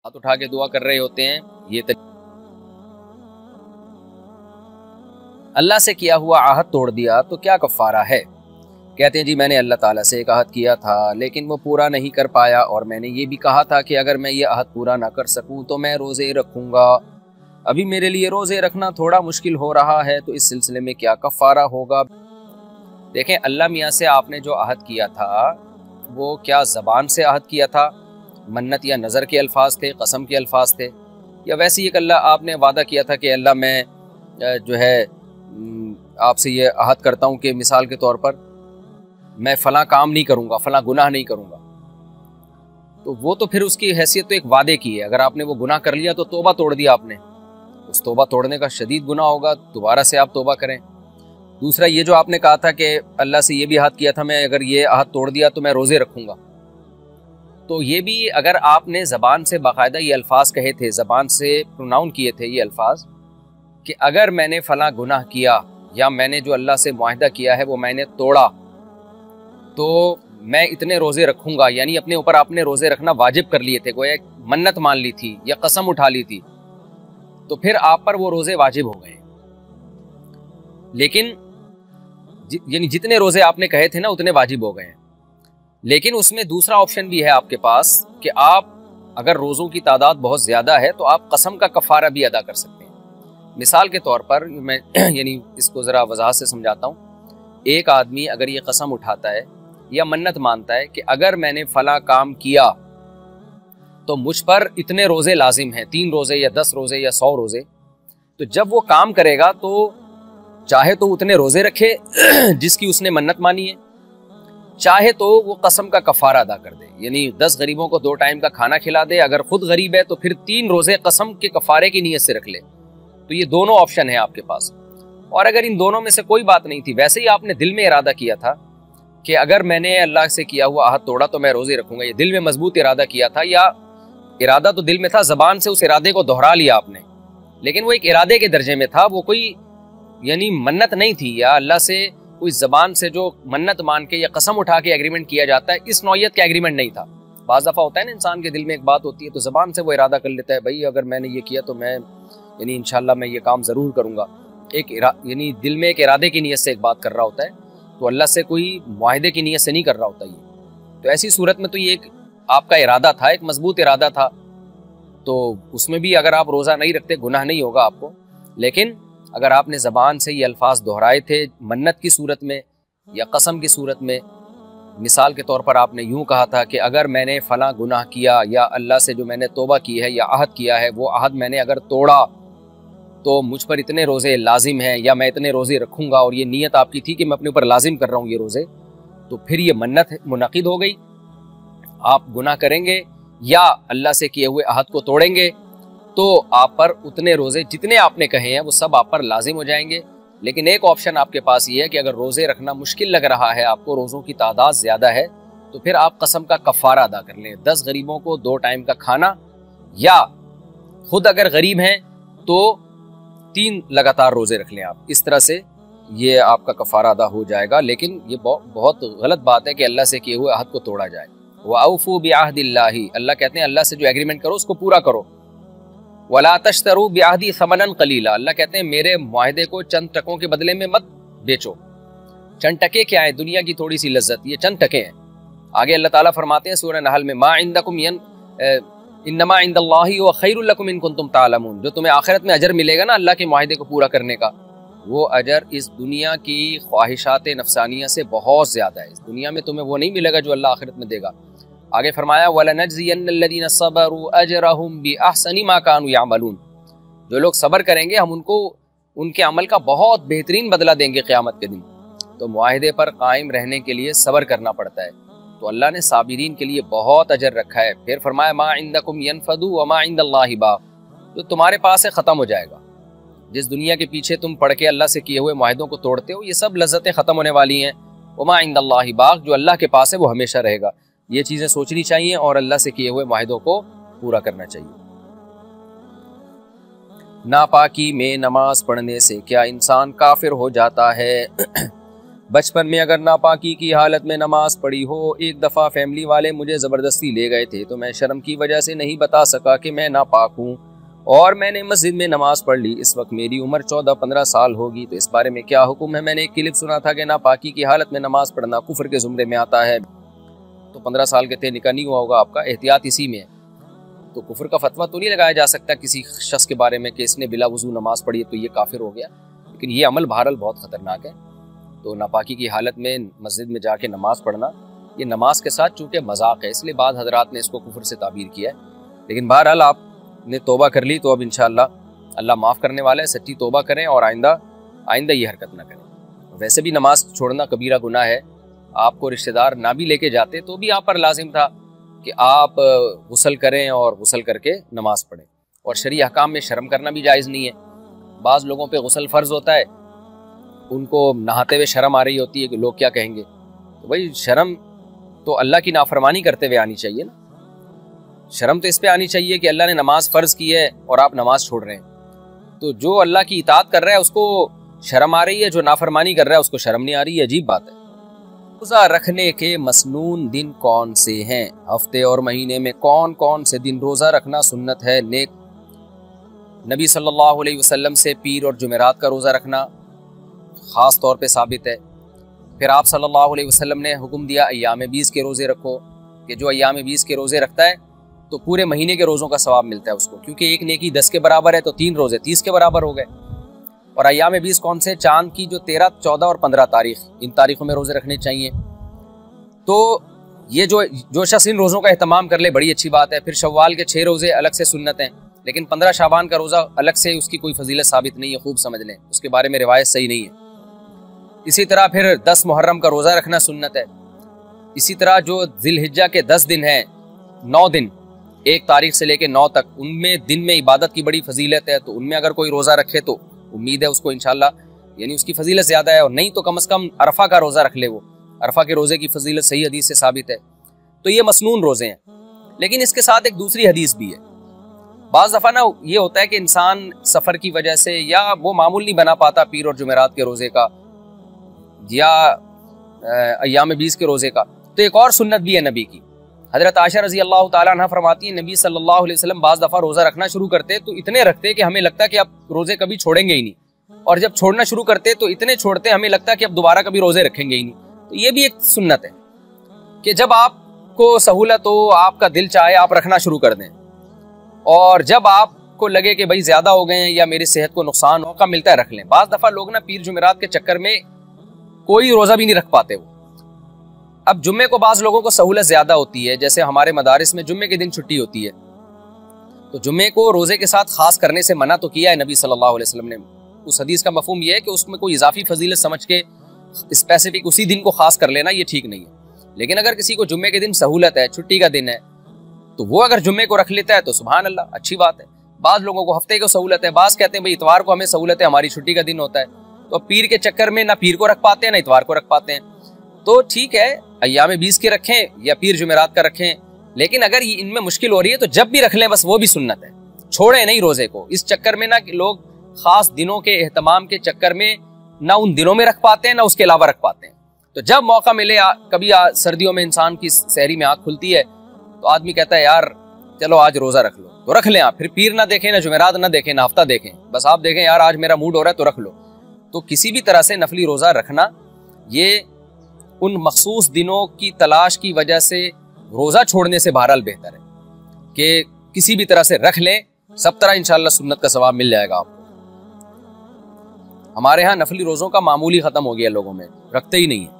ہاتھ اٹھا کے دعا کر رہے ہوتے ہیں، یہ اللہ سے کیا ہوا عہد توڑ دیا تو کیا کفارہ ہے؟ کہتے ہیں جی میں نے اللہ تعالیٰ سے ایک عہد کیا تھا لیکن وہ پورا نہیں کر پایا، اور میں نے یہ بھی کہا تھا کہ اگر میں یہ عہد پورا نہ کر سکوں تو میں روزے رکھوں گا۔ ابھی میرے لیے روزے رکھنا تھوڑا مشکل ہو رہا ہے، تو اس سلسلے میں کیا کفارہ ہوگا؟ دیکھیں، اللہ میاں سے آپ نے جو عہد کیا تھا وہ کیا زبان سے عہد کیا تھا، منت یا نظر کے الفاظ تھے، قسم کے الفاظ تھے، یا ویسے ایک اللہ آپ نے وعدہ کیا تھا کہ اللہ میں جو ہے آپ سے یہ عہد کرتا ہوں کہ مثال کے طور پر میں فلاں کام نہیں کروں گا، فلاں گناہ نہیں کروں گا، تو وہ تو پھر اس کی حیثیت تو ایک وعدے کی ہے۔ اگر آپ نے وہ گناہ کر لیا تو توبہ توڑ دیا آپ نے، اس توبہ توڑنے کا شدید گناہ ہوگا، دوبارہ سے آپ توبہ کریں۔ دوسرا یہ جو آپ نے کہا تھا کہ اللہ سے یہ بھی عہد کیا تھا میں اگر یہ عہد توڑ دیا تو میں روزے رکھوں گا، تو یہ بھی اگر آپ نے زبان سے باقاعدہ یہ الفاظ کہے تھے، زبان سے پروناؤن کیے تھے یہ الفاظ کہ اگر میں نے فلاں گناہ کیا یا میں نے جو اللہ سے معاہدہ کیا ہے وہ میں نے توڑا تو میں اتنے روزے رکھوں گا، یعنی اپنے اوپر آپ نے روزے رکھنا واجب کر لیے تھے، گویا ایک منت مان لی تھی یا قسم اٹھا لی تھی، تو پھر آپ پر وہ روزے واجب ہو گئے۔ لیکن یعنی جتنے روزے آپ نے کہے تھے نا اتنے واجب ہو گئے ہیں، لیکن اس میں دوسرا آپشن بھی ہے آپ کے پاس کہ آپ اگر روزوں کی تعداد بہت زیادہ ہے تو آپ قسم کا کفارہ بھی ادا کر سکتے ہیں۔ مثال کے طور پر میں یعنی اس کو ذرا وضاحت سے سمجھاتا ہوں۔ ایک آدمی اگر یہ قسم اٹھاتا ہے یا منت مانتا ہے کہ اگر میں نے فلاں کام کیا تو مجھ پر اتنے روزے لازم ہیں، 3 روزے یا 10 روزے یا 100 روزے، تو جب وہ کام کرے گا تو چاہے تو اتنے روزے رکھے جس کی اس نے منت مانی ہے، چاہے تو وہ قسم کا کفارہ ادا کر دے، یعنی 10 غریبوں کو 2 ٹائم کا کھانا کھلا دے، اگر خود غریب ہے تو پھر 3 روزے قسم کے کفارے کی نیت سے رکھ لے۔ تو یہ دونوں آپشن ہیں آپ کے پاس، اور اگر ان دونوں میں سے کوئی بات نہیں تھی، ویسے ہی آپ نے دل میں ارادہ کیا تھا کہ اگر میں نے اللہ سے کیا ہوا عہد توڑا تو میں روزے رکھوں گا، یہ دل میں مضبوط ارادہ کیا تھا، یا ارادہ تو دل میں تھا، زبان سے اس ارادے کو دہرا لیا آپ نے، لیکن وہ ایک ارادے کے درجے میں تھا، وہ کوئی یعنی منت نہیں تھی، یا اللہ سے کوئی زبان سے جو منت مان کے یا قسم اٹھا کے ایگریمنٹ کیا جاتا ہے اس نوعیت کا ایگریمنٹ نہیں تھا۔ بعض دفعہ ہوتا ہے نا انسان کے دل میں ایک بات ہوتی ہے تو زبان سے وہ ارادہ کر لیتا ہے بھائی اگر میں نے یہ کیا تو میں یعنی انشاءاللہ میں یہ کام ضرور کروں گا، یعنی دل میں ایک ارادے کی نیت سے ایک بات کر رہا ہوتا ہے، تو اللہ سے کوئی معاہدے کی نیت سے نہیں کر رہا ہوتا یہ۔ تو ایسی صورت میں تو یہ ایک آپ کا ارادہ تھا، ایک مضبوط ارادہ تھا، تو اس میں بھی اگر آپ روزہ نہیں رکھتے گناہ نہیں ہوگا آپ کو، لیکن اگر آپ نے زبان سے یہ الفاظ دہرائے تھے منت کی صورت میں یا قسم کی صورت میں، مثال کے طور پر آپ نے یوں کہا تھا کہ اگر میں نے فلاں گناہ کیا یا اللہ سے جو میں نے توبہ کی ہے یا عہد کیا ہے وہ عہد میں نے اگر توڑا تو مجھ پر اتنے روزے لازم ہیں یا میں اتنے روزے رکھوں گا، اور یہ نیت آپ کی تھی کہ میں اپنے اوپر لازم کر رہا ہوں یہ روزے، تو پھر یہ منت منعقد ہو گئی، آپ گناہ کریں گے یا اللہ سے کیے ہوئے عہد کو توڑیں گے تو آپ پر اتنے روزے جتنے آپ نے کہے ہیں وہ سب آپ پر لازم ہو جائیں گے۔ لیکن ایک آپشن آپ کے پاس یہ ہے کہ اگر روزے رکھنا مشکل لگ رہا ہے آپ کو، روزوں کی تعداد زیادہ ہے، تو پھر آپ قسم کا کفارہ ادا کر لیں، 10 غریبوں کو 2 ٹائم کا کھانا، یا خود اگر غریب ہیں تو 3 لگاتار روزے رکھ لیں آپ، اس طرح سے یہ آپ کا کفارہ ادا ہو جائے گا۔ لیکن یہ بہت غلط بات ہے کہ اللہ سے کیے ہوئے عہد کو توڑا جائے۔ وَأَوْفُوا بِعَهْدِ اللَّهِ، اللہ کہتے ہیں اللہ سے جو ایگریمنٹ کرو اس کو پورا کرو۔ وَلَا تَشْتَرُوا بِعَهْدِي ثَمَنًا قَلِيلًا، اللہ کہتے ہیں میرے معاہدے کو چند ٹکوں کے بدلے میں مت بیچو۔ چند ٹکے کیا ہیں؟ دنیا کی تھوڑی سی لذت، یہ چند ٹکے ہیں۔ آگے اللہ تعالیٰ فرماتے ہیں سورہ نحل میں مَا عِندَكُمْ انما عند اللہ هو خیر لکم ان کنتم تعلمون، جو تمہیں آخرت میں اجر ملے گا نا اللہ کے معاہدے کو پورا کرنے کا، وہ اجر اس دنیا کی خواہشات نفسانیہ سے بہت زیادہ ہے۔ اس دنیا میں تمہیں وہ نہیں ملے گا جو اللہ آخرت میں دے گا۔ آگے فرمایا وَلَنَجْزِيَنَّ الَّذِينَ صَبَرُوا أَجْرَهُمْ بِأَحْسَنِ مَا كَانُوا يَعْمَلُونَ، جو لوگ صبر کریں گے ہم ان کو ان کے عمل کا بہت بہترین بدلہ دیں گے قیامت کے دن۔ تو معاہدے پر قائم رہنے کے لیے صبر کرنا پڑتا ہے، تو اللہ نے صابرین کے لیے بہت اجر رکھا ہے۔ پھر فرمایا ما عندکم ینفد وما عند اللہ باق، جو تمہارے پاس ہے ختم ہو جائے گا۔ جس دنیا کے پیچھے تم پڑھ کے اللہ سے کیے ہوئے معاہدوں کو توڑتے ہو، یہ سب لذتیں ختم ہونے والی ہیں۔ وما عند اللہ باق، جو اللہ کے پاس ہے وہ ہمیشہ رہے گا۔ یہ چیزیں سوچنی چاہیے اور اللہ سے کیے ہوئے معاہدوں کو پورا کرنا چاہیے۔ ناپاکی میں نماز پڑھنے سے کیا انسان کافر ہو جاتا ہے؟ بچپن میں اگر ناپاکی کی حالت میں نماز پڑھی ہو، ایک دفعہ فیملی والے مجھے زبردستی لے گئے تھے تو میں شرم کی وجہ سے نہیں بتا سکا کہ میں ناپاک ہوں اور میں نے مسجد میں نماز پڑھ لی۔ اس وقت میری عمر 14-15 سال ہوگی، تو اس بارے میں کیا حکم ہے؟ میں نے ایک کلپ سنا تھا کہ ناپاکی کی حالت میں نماز پڑھنا کفر کے زمرے میں آتا ہے۔ تو 15 سال کے تھے، نکاح نہیں ہوا ہوگا آپ کا، احتیاط اسی میں ہے۔ تو کفر کا فتویٰ تو نہیں لگایا جا سکتا کسی شخص کے بارے میں کہ اس نے بلا وضو نماز پڑھی تو یہ کافر ہو گیا، لیکن یہ عمل بہرحال بہت خطرناک ہے۔ تو ناپاکی کی حالت میں مسجد میں جا کے نماز پڑھنا یہ نماز کے ساتھ چونکہ مذاق ہے، اس لیے بعض حضرات نے اس کو کفر سے تعبیر کیا ہے، لیکن بہرحال آپ نے توبہ کر لی تو اب انشاءاللہ اللہ معاف کرنے والا ہے۔ سچی توبہ کریں اور آئندہ یہ حرکت نہ کریں۔ ویسے بھی نماز چھوڑنا کبیرہ گناہ ہے، آپ کو رشتہ دار نہ بھی لے کے جاتے تو بھی آپ پر لازم تھا کہ آپ غسل کریں اور غسل کر کے نماز پڑھیں، اور شرعی احکام میں شرم کرنا بھی جائز نہیں ہے۔ بعض لوگوں پہ غسل فرض ہوتا ہے، ان کو نہاتے ہوئے شرم آ رہی ہوتی ہے کہ لوگ کیا کہیں گے، تو بھائی شرم تو اللہ کی نافرمانی کرتے ہوئے آنی چاہیے نا، شرم تو اس پہ آنی چاہیے کہ اللہ نے نماز فرض کی ہے اور آپ نماز چھوڑ رہے ہیں، تو جو اللہ کی اطاعت کر رہا ہے اس کو شرم آ رہی ہے، جو نافرمانی کر رہا ہے اس کو شرم نہیں آ رہی ہے، عجیب بات ہے۔ روزہ رکھنے کے مسنون دن کون سے ہیں؟ ہفتے اور مہینے میں کون کون سے دن روزہ رکھنا سنت ہے؟ نیک نبی صلی اللہ علیہ وسلم سے پیر اور جمعرات کا روزہ رکھنا خاص طور پہ ثابت ہے۔ پھر آپ صلی اللہ علیہ وسلم نے حکم دیا ایام 20 کے روزے رکھو، کہ جو ایام 20 کے روزے رکھتا ہے تو پورے مہینے کے روزوں کا ثواب ملتا ہے اس کو، کیونکہ ایک نیکی 10 کے برابر ہے تو 3 روزے 30 کے برابر ہو گئے۔ اور ایام 20 کون سے؟ چاند کی جو 13، 14 اور 15 تاریخ، ان تاریخوں میں روزے رکھنے چاہیے۔ تو یہ جو شخص ان روزوں کا اہتمام کر لے بڑی اچھی بات ہے۔ پھر شوال کے 6 روزے الگ سے سنت ہیں، لیکن 15 شعبان کا روزہ الگ سے اس کی کوئی فضیلت ثابت نہیں ہے، خوب سمجھ لیں، اس کے بارے میں روایت صحیح نہیں ہے۔ اسی طرح پھر 10 محرم کا روزہ رکھنا سنت ہے۔ اسی طرح جو ذی الحجہ کے 10 دن ہیں، 9 دن 1 تاریخ سے لے کے 9 تک، ان میں دن میں عبادت کی بڑی فضیلت ہے، تو ان میں اگر کوئی روزہ رکھے تو امید ہے اس کو انشاءاللہ یعنی اس کی فضیلت زیادہ ہے، اور نہیں تو کم از کم عرفہ کا روزہ رکھ لے، وہ عرفہ کے روزے کی فضیلت صحیح حدیث سے ثابت ہے۔ تو یہ مسنون روزے ہیں، لیکن اس کے ساتھ ایک دوسری حدیث بھی ہے۔ بعض دفعہ نا یہ ہوتا ہے کہ انسان سفر کی وجہ سے یا وہ معمول نہیں بنا پاتا پیر اور جمعرات کے روزے کا یا ایام 20 کے روزے کا، تو ایک اور سنت بھی ہے نبی کی۔ حضرت عائشہ رضی اللہ تعالیٰ عنہ فرماتی ہیں نبی صلی اللہ علیہ وسلم بعض دفعہ روزہ رکھنا شروع کرتے تو اتنے رکھتے کہ ہمیں لگتا کہ اب روزے کبھی چھوڑیں گے ہی نہیں، اور جب چھوڑنا شروع کرتے تو اتنے چھوڑتے ہمیں لگتا کہ اب دوبارہ کبھی روزے رکھیں گے ہی نہیں۔ تو یہ بھی ایک سنت ہے کہ جب آپ کو سہولت ہو، آپ کا دل چاہے، آپ رکھنا شروع کر دیں، اور جب آپ کو لگے کہ بھائی زیادہ ہو گئے ہیں یا میری صحت کو نقصان موقع ملتا ہے رکھ لیں۔ بعض دفعہ لوگ نا پیر جمعرات کے چکر میں کوئی روزہ بھی نہیں رکھ پاتے وہ۔ اب جمعے کو بعض لوگوں کو سہولت زیادہ ہوتی ہے، جیسے ہمارے مدارس میں جمعے کے دن چھٹی ہوتی ہے، تو جمعے کو روزے کے ساتھ خاص کرنے سے منع تو کیا ہے نبی صلی اللہ علیہ وسلم نے۔ اس حدیث کا مفہوم یہ ہے کہ اس میں کوئی اضافی فضیلت سمجھ کے اسپیسیفک اسی دن کو خاص کر لینا یہ ٹھیک نہیں ہے، لیکن اگر کسی کو جمعے کے دن سہولت ہے، چھٹی کا دن ہے، تو وہ اگر جمعے کو رکھ لیتا ہے تو سبحان اللہ، اچھی بات ہے۔ بعض لوگوں کو ہفتے کو سہولت ہے، بعض کہتے ہیں بھائی اتوار کو ہمیں سہولت ہے، ہماری چھٹی کا دن ہوتا ہے، تو پیر کے چکر میں نہ پیر کو رکھ پاتے ہیں نہ اتوار کو رکھ پاتے ہیں، تو ٹھیک ہے ایام 20 کے رکھیں یا پیر جمعرات کا رکھیں، لیکن اگر ان میں مشکل ہو رہی ہے تو جب بھی رکھ لیں، بس وہ بھی سنت ہے، چھوڑیں نہیں روزے کو۔ اس چکر میں نہ کہ لوگ خاص دنوں کے اہتمام کے چکر میں نہ ان دنوں میں رکھ پاتے ہیں نہ اس کے علاوہ رکھ پاتے ہیں، تو جب موقع ملے، کبھی سردیوں میں انسان کی سحری میں آنکھ کھلتی ہے تو آدمی کہتا ہے یار چلو آج روزہ رکھ لو، تو رکھ لیں آپ، پھر پیر نہ دیکھیں نہ جمعرات نہ دیکھیں نہ ہفتہ دیکھیں، بس آپ دیکھیں یار آج میرا موڈ ہو رہا ہے تو رکھ لو۔ تو کسی بھی طرح سے نفلی روزہ رکھنا یہ ان مخصوص دنوں کی تلاش کی وجہ سے روزہ چھوڑنے سے بہرحال بہتر ہے کہ کسی بھی طرح سے رکھ لیں، سب طرح انشاءاللہ سنت کا ثواب مل جائے گا آپ کو۔ ہمارے ہاں نفلی روزوں کا معمولی ختم ہو گیا، لوگوں میں رکھتے ہی نہیں ہیں۔